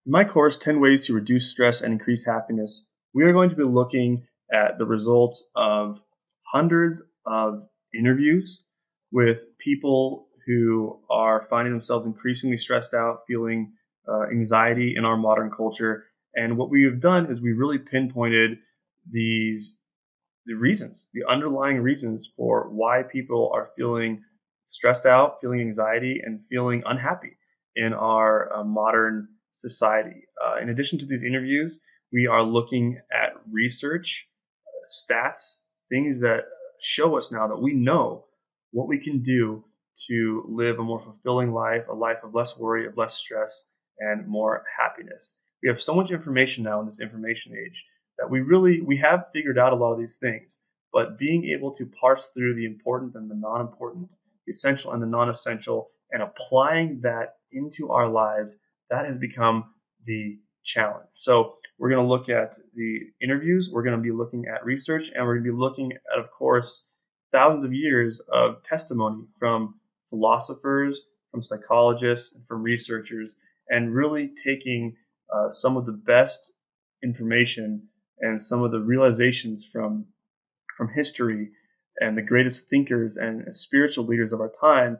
In my course, 10 Ways to Reduce Stress and Increase Happiness, we are going to be looking at the results of hundreds of interviews with people who are finding themselves increasingly stressed out, feeling anxiety in our modern culture. And what we have done is we really pinpointed the reasons, the underlying reasons for why people are feeling stressed out, feeling anxiety, and feeling unhappy in our modern society. In addition to these interviews, we are looking at research, stats, things that show us now that we know what we can do to live a more fulfilling life, a life of less worry, of less stress, and more happiness. We have so much information now in this information age that we have figured out a lot of these things, but being able to parse through the important and the non-important, the essential and the non-essential, and applying that into our lives, that has become the challenge. So we're going to look at the interviews, we're going to be looking at research, and we're going to be looking at, of course, thousands of years of testimony from philosophers, from psychologists, and from researchers, and really taking some of the best information and some of the realizations from history and the greatest thinkers and spiritual leaders of our time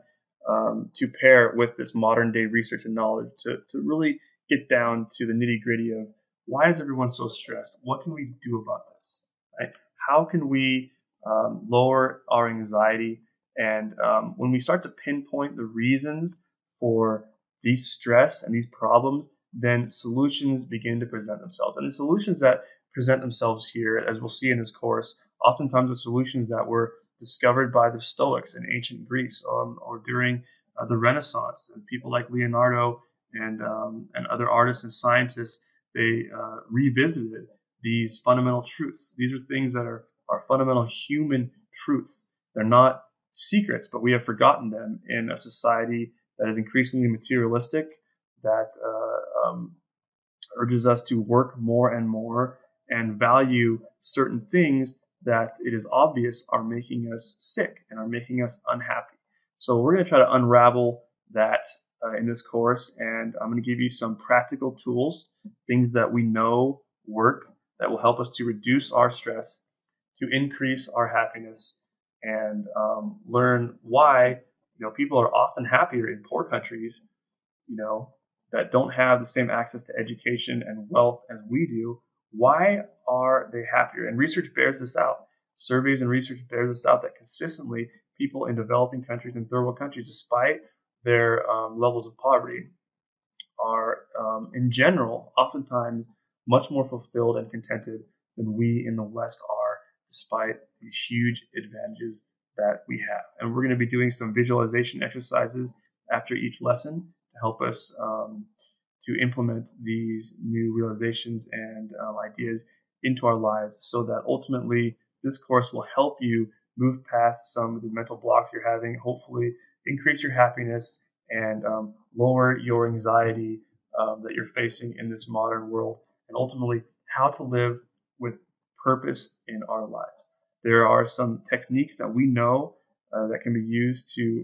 to pair with this modern day research and knowledge to really get down to the nitty gritty of why is everyone so stressed? What can we do about this? Right? How can we lower our anxiety? And when we start to pinpoint the reasons for these stress and these problems, then solutions begin to present themselves. And the solutions that present themselves here, as we'll see in this course, oftentimes are solutions that were discovered by the Stoics in ancient Greece or during the Renaissance. And people like Leonardo and other artists and scientists, they revisited these fundamental truths. These are things that are fundamental human truths. They're not secrets, but we have forgotten them in a society that is increasingly materialistic, that urges us to work more and more and value certain things that it is obvious are making us sick and are making us unhappy. So we're going to try to unravel that in this course, and I'm going to give you some practical tools, things that we know work that will help us to reduce our stress, to increase our happiness, and learn why people are often happier in poor countries, that don't have the same access to education and wealth as we do. Why are they happier? And research bears this out. Surveys and research bears this out that consistently people in developing countries and third world countries, despite their levels of poverty, are in general oftentimes much more fulfilled and contented than we in the West are, despite these huge advantages that we have. And we're going to be doing some visualization exercises after each lesson to help us to implement these new realizations and ideas into our lives, so that ultimately this course will help you move past some of the mental blocks you're having, hopefully increase your happiness and lower your anxiety that you're facing in this modern world, and ultimately how to live with purpose in our lives. There are some techniques that we know that can be used to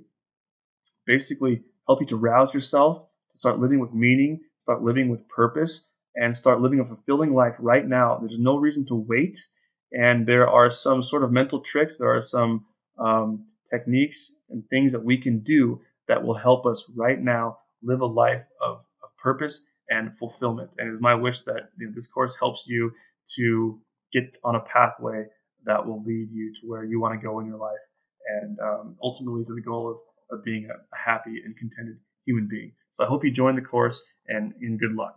basically help you to rouse yourself, to start living with meaning, start living with purpose, and start living a fulfilling life right now. There's no reason to wait. And there are some sort of mental tricks. There are some techniques and things that we can do that will help us right now live a life of purpose and fulfillment. And it is my wish that this course helps you to get on a pathway that will lead you to where you want to go in your life, and ultimately to the goal of being a happy and contented human being. So I hope you join the course, and good luck.